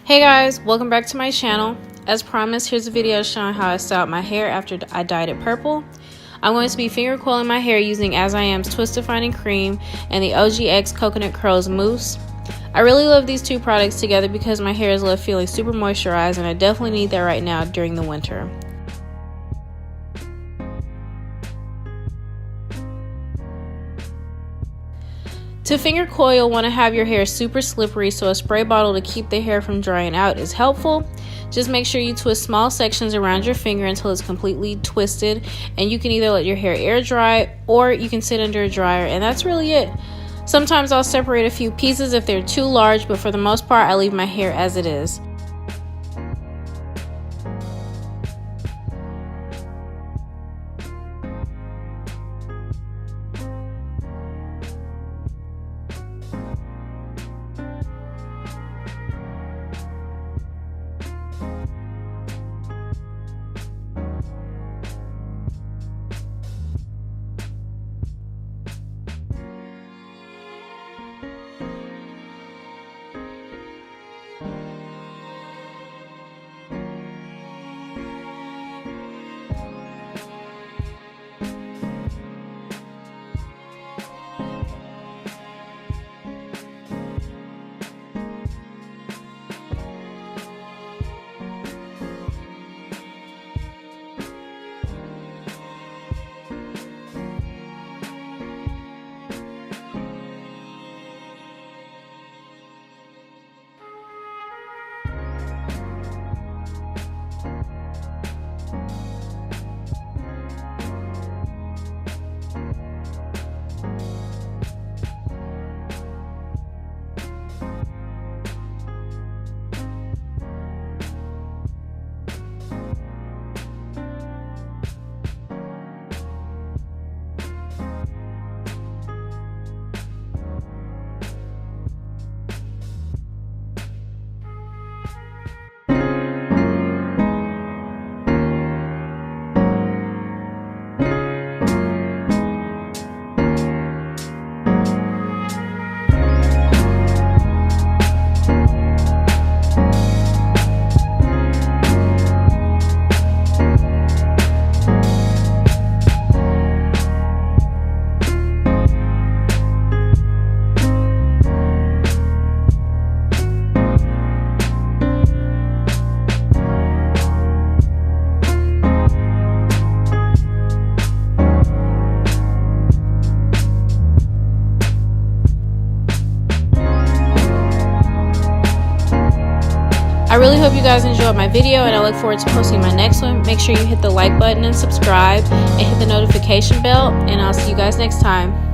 Hey guys, welcome back to my channel. As promised, here's a video showing how I styled my hair after I dyed it purple. I'm going to be finger coiling my hair using As I Am's Twist Defining Cream and the OGX Coconut Curls Mousse. I really love these two products together because my hair is left feeling super moisturized, and I definitely need that right now during the winter. To finger coil, you'll want to have your hair super slippery, so a spray bottle to keep the hair from drying out is helpful. Just make sure you twist small sections around your finger until it's completely twisted, and you can either let your hair air dry or you can sit under a dryer, and that's really it. Sometimes I'll separate a few pieces if they're too large, but for the most part I leave my hair as it is. I really hope you guys enjoyed my video, and I look forward to posting my next one. Make sure you hit the like button and subscribe and hit the notification bell, and I'll see you guys next time.